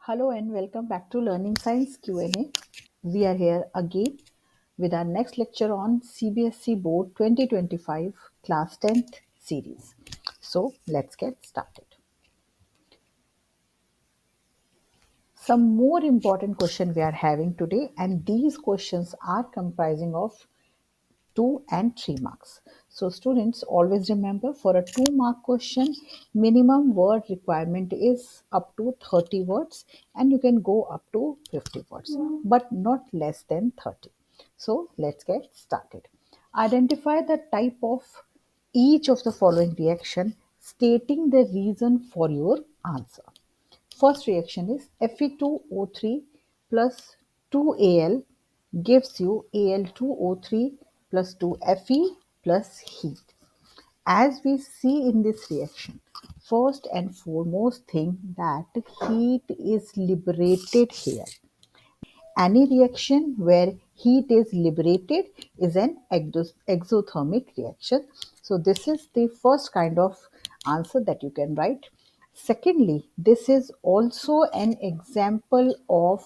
Hello and welcome back to Learning Science Q&A. We are here again with our next lecture on CBSE Board 2025 Class 10th series. So let's get started. Some more important question we are having today, and these questions are comprising of 2 and 3 marks. So students, always remember, for a 2-mark question, minimum word requirement is up to 30 words and you can go up to 50 words, but not less than 30. So let's get started. Identify the type of each of the following reaction, stating the reason for your answer. First reaction is Fe2O3 plus 2Al gives you Al2O3 plus 2Fe plus heat. As we see in this reaction, first and foremost thing that heat is liberated here. Any reaction where heat is liberated is an exothermic reaction. So this is the first kind of answer that you can write. Secondly, this is also an example of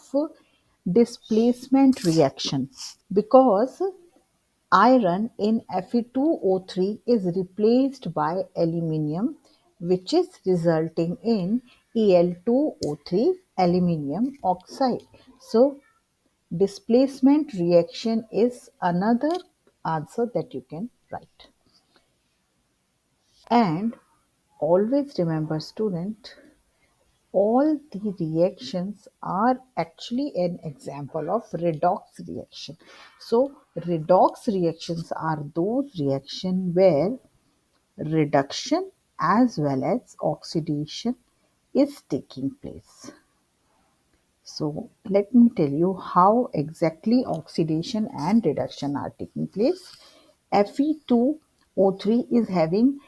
displacement reaction because iron in Fe2O3 is replaced by aluminium, which is resulting in Al2O3 aluminium oxide. So displacement reaction is another answer that you can write. And always remember, student, all the reactions are actually an example of redox reaction. So redox reactions are those reactions where reduction as well as oxidation is taking place. So let me tell you how exactly oxidation and reduction are taking place. Fe2O3 is having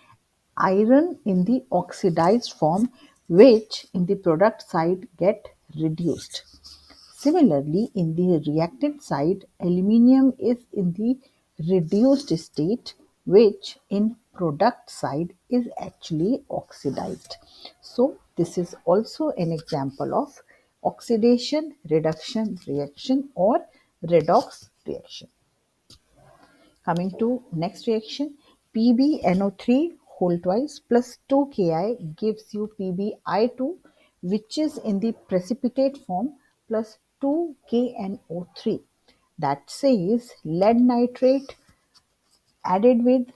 iron in the oxidized form, which in the product side get reduced. Similarly, in the reactant side, aluminium is in the reduced state, which in product side is actually oxidized. So this is also an example of oxidation reduction reaction or redox reaction. Coming to next reaction, PbNO3 whole twice plus 2Ki gives you PbI2, which is in the precipitate form, plus 2KNO3. That says lead nitrate added with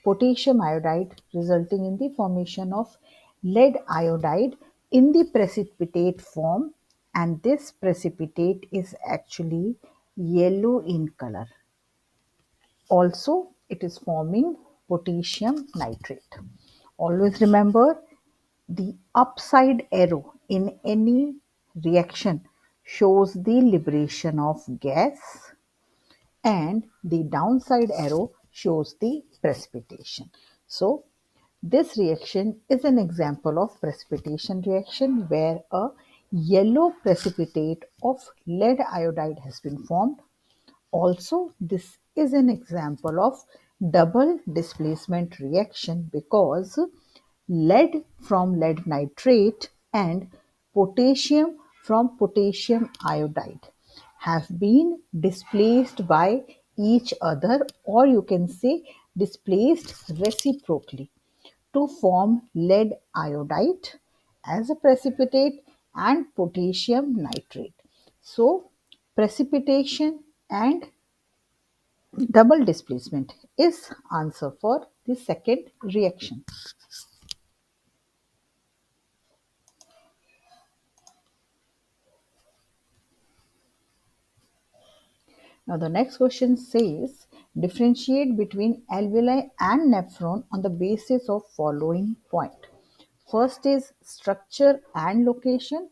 potassium iodide, resulting in the formation of lead iodide in the precipitate form, and this precipitate is actually yellow in color. Also, it is forming potassium nitrate. Always remember, the upside arrow in any reaction shows the liberation of gas and the downside arrow shows the precipitation. So this reaction is an example of precipitation reaction where a yellow precipitate of lead iodide has been formed. Also, this is an example of double displacement reaction because lead from lead nitrate and potassium from potassium iodide have been displaced by each other, or you can say displaced reciprocally to form lead iodide as a precipitate and potassium nitrate. So precipitation and double displacement is answer for the second reaction. Now the next question says differentiate between alveoli and nephron on the basis of following point. First is structure and location.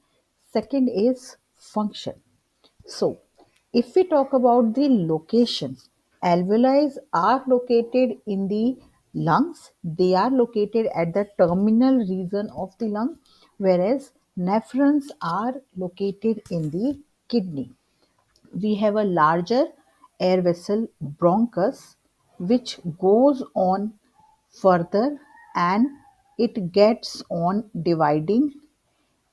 Second is function. So if we talk about the location, alveoli are located in the lungs. They are located at the terminal region of the lung, whereas nephrons are located in the kidney. We have a larger air vessel bronchus which goes on further and it gets on dividing,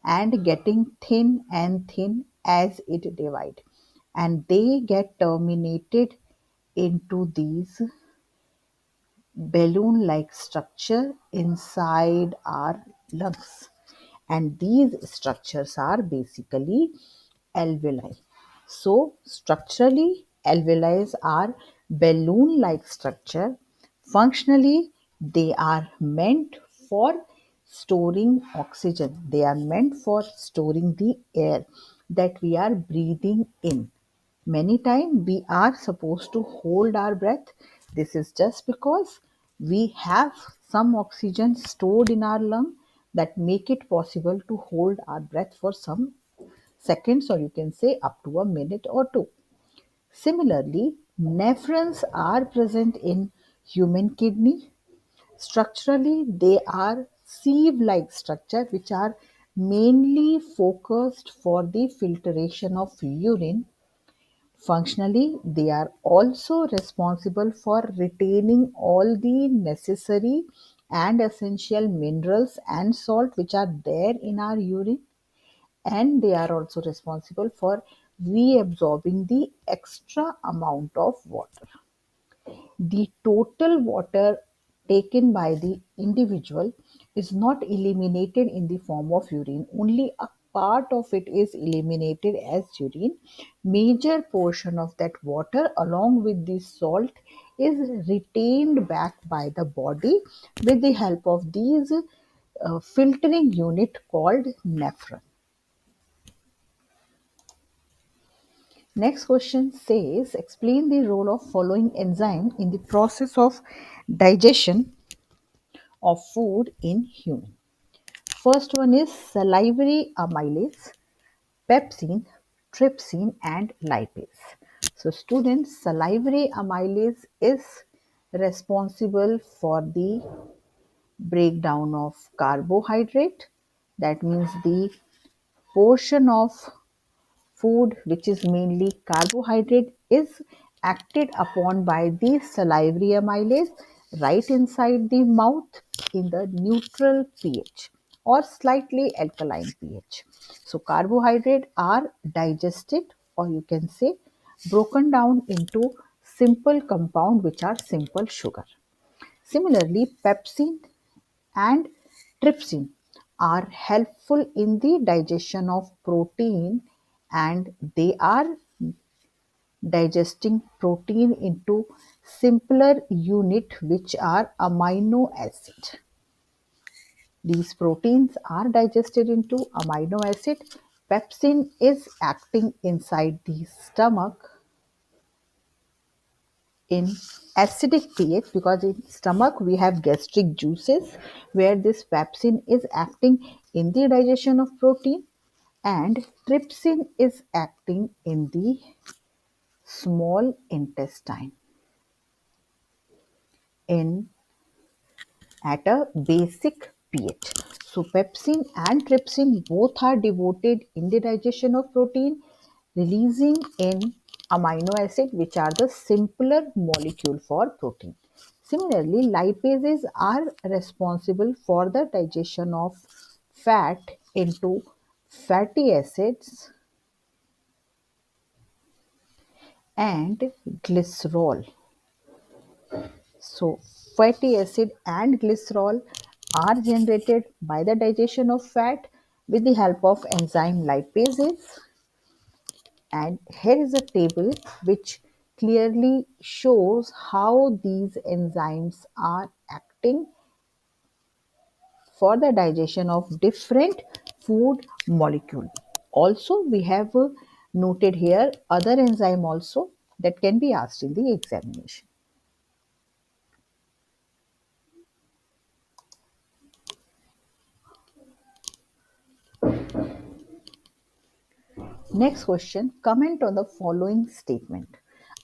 and getting thin and thin as it divide, and they get terminated into these balloon-like structure inside our lungs. And these structures are basically alveoli. So structurally, alveoli are balloon-like structure. Functionally, they are meant for storing oxygen. They are meant for storing the air that we are breathing in. Many times we are supposed to hold our breath. This is just because we have some oxygen stored in our lung that make it possible to hold our breath for some seconds, or you can say up to a minute or two. Similarly, nephrons are present in human kidney. Structurally, they are sieve-like structure which are mainly focused for the filtration of urine. Functionally, they are also responsible for retaining all the necessary and essential minerals and salt which are there in our urine, and they are also responsible for reabsorbing the extra amount of water. The total water taken by the individual is not eliminated in the form of urine. Only a part of it is eliminated as urine. Major portion of that water along with the salt is retained back by the body with the help of these filtering unit called nephron. Next question says, explain the role of following enzyme in the process of digestion of food in human. First one is salivary amylase, pepsin, trypsin and lipase. So students, salivary amylase is responsible for the breakdown of carbohydrate. That means the portion of food which is mainly carbohydrate is acted upon by the salivary amylase right inside the mouth in the neutral pH or slightly alkaline pH. So carbohydrate are digested, or you can say broken down into simple compound which are simple sugar. Similarly, pepsin and trypsin are helpful in the digestion of protein, and they are digesting protein into simpler unit which are amino acid. These proteins are digested into amino acid. Pepsin is acting inside the stomach in acidic pH, because in stomach we have gastric juices where this pepsin is acting in the digestion of protein, and trypsin is acting in the small intestine in at a basic pH. So pepsin and trypsin both are devoted in the digestion of protein, releasing in amino acid which are the simpler molecule for protein. Similarly, lipases are responsible for the digestion of fat into fatty acids and glycerol. So, fatty acid and glycerol are generated by the digestion of fat with the help of enzyme lipases. And here is a table which clearly shows how these enzymes are acting for the digestion of different food molecule. Also, we have noted here other enzyme also that can be asked in the examination. Next question, comment on the following statement.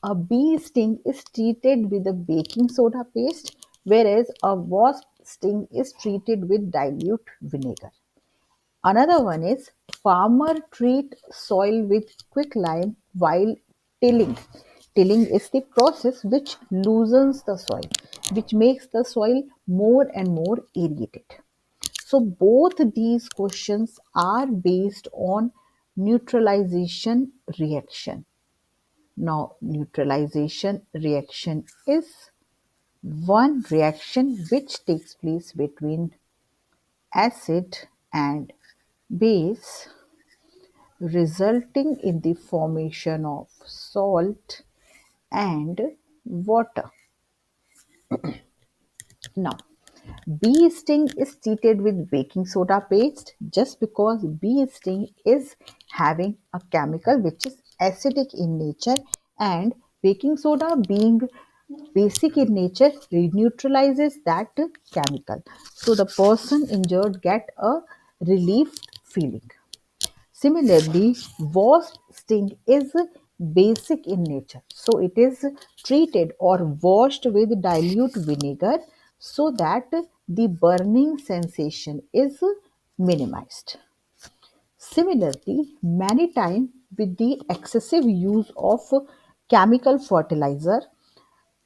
A bee sting is treated with a baking soda paste, whereas a wasp sting is treated with dilute vinegar. Another one is, farmer treat soil with quicklime while tilling. Tilling is the process which loosens the soil, which makes the soil more and more aerated. So both these questions are based on neutralization reaction. Now, neutralization reaction is one reaction which takes place between acid and base, resulting in the formation of salt and water. Now, bee sting is treated with baking soda paste just because bee sting is having a chemical which is acidic in nature, and baking soda being basic in nature neutralizes that chemical. So the person injured get a relief feeling. Similarly, wasp sting is basic in nature, so it is treated or washed with dilute vinegar so that the burning sensation is minimized. Similarly, many times with the excessive use of chemical fertilizer,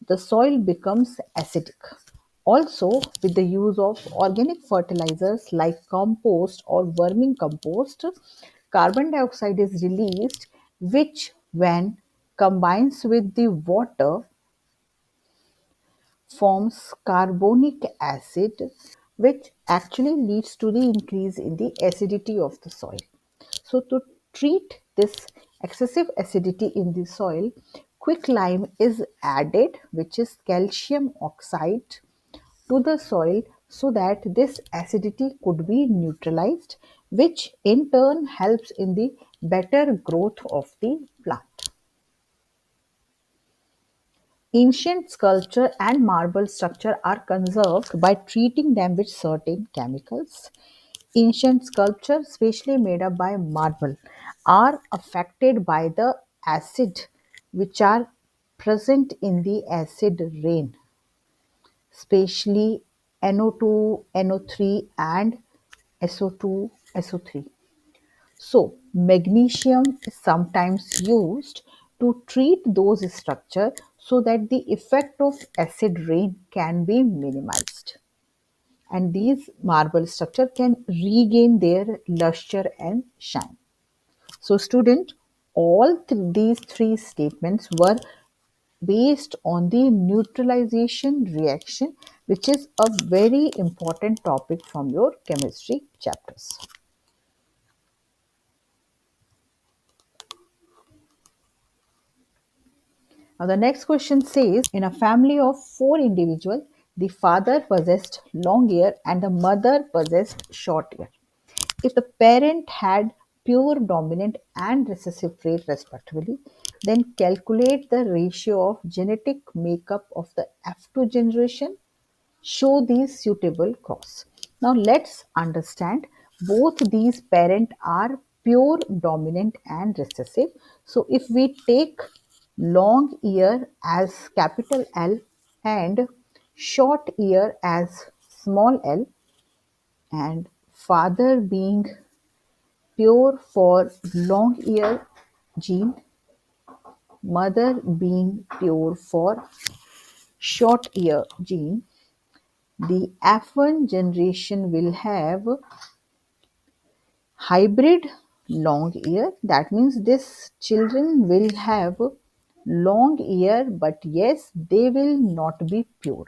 the soil becomes acidic. Also, with the use of organic fertilizers like compost or verming compost, carbon dioxide is released, which, when combines with the water, forms carbonic acid, which actually leads to the increase in the acidity of the soil. So, to treat this excessive acidity in the soil, quicklime is added, which is calcium oxide, to the soil so that this acidity could be neutralized, which in turn helps in the better growth of the plant. Ancient sculpture and marble structure are conserved by treating them with certain chemicals. Ancient sculptures, especially made up by marble, are affected by the acid which are present in the acid rain, especially NO2, NO3, and SO2, SO3. So, magnesium is sometimes used to treat those structures so that the effect of acid rain can be minimized, and these marble structure can regain their luster and shine. So, student, all these three statements were based on the neutralization reaction, which is a very important topic from your chemistry chapters. Now, the next question says, in a family of four individuals, the father possessed long ear and the mother possessed short ear. If the parent had pure dominant and recessive trait respectively, then calculate the ratio of genetic makeup of the F2 generation. Show these suitable cross. Now let's understand, both these parent are pure dominant and recessive. So if we take long ear as capital L and short ear as small l, and father being pure for long ear gene, mother being pure for short ear gene, the F1 generation will have hybrid long ear. That means this children will have long ear, but yes, they will not be pure.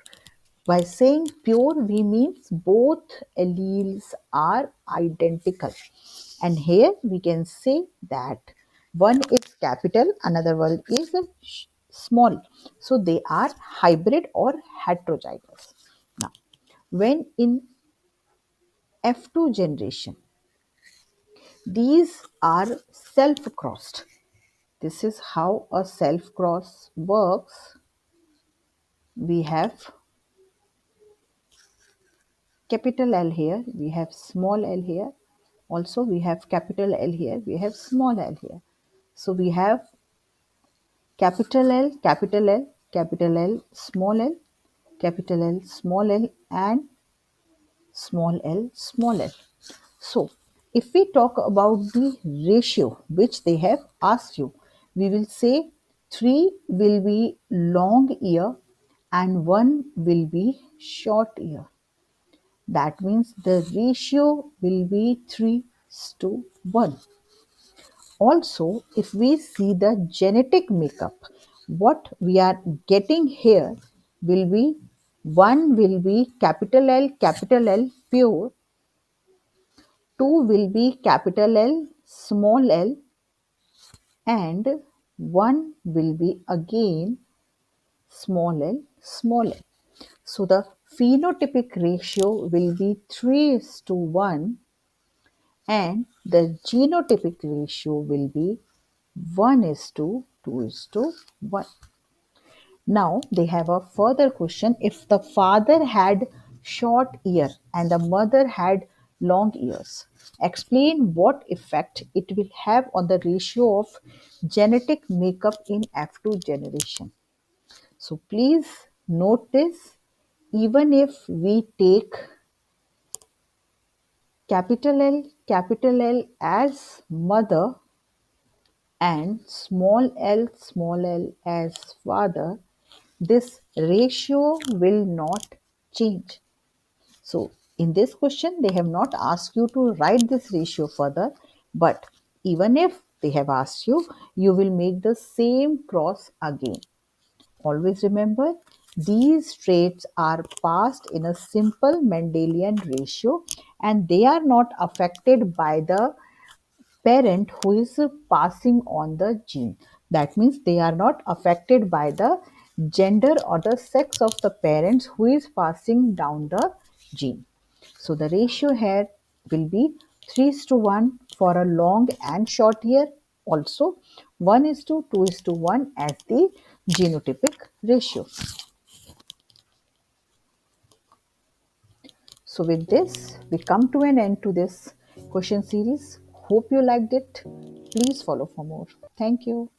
By saying pure, we mean both alleles are identical. And here we can say that one is capital, another one is small. So they are hybrid or heterozygous. Now, when in F2 generation, these are self-crossed. This is how a self-cross works. We have capital L here, we have small l here. Also, we have capital L here, we have small l here. So we have capital L, capital L, capital L, capital L, small l, and small l, small l. So, if we talk about the ratio which they have asked you, we will say 3 will be long ear and 1 will be short ear. That means the ratio will be 3 to 1. Also, if we see the genetic makeup, what we are getting here will be 1 will be capital L pure, 2 will be capital L small l, and 1 will be again small l. So the phenotypic ratio will be 3 is to 1 and the genotypic ratio will be 1 is to 2 is to 1. Now they have a further question. If the father had short ear and the mother had long ears, explain what effect it will have on the ratio of genetic makeup in F2 generation. So please note this. Even if we take capital L as mother and small l as father, this ratio will not change. So in this question, they have not asked you to write this ratio further, but even if they have asked you, you will make the same cross again. Always remember, these traits are passed in a simple Mendelian ratio and they are not affected by the parent who is passing on the gene. That means they are not affected by the gender or the sex of the parents who is passing down the gene. So the ratio here will be 3 is to 1 for a long and short ear. Also 1 is to 2 is to 1 as the genotypic ratio. So with this, we come to an end to this question series. Hope you liked it. Please follow for more. Thank you.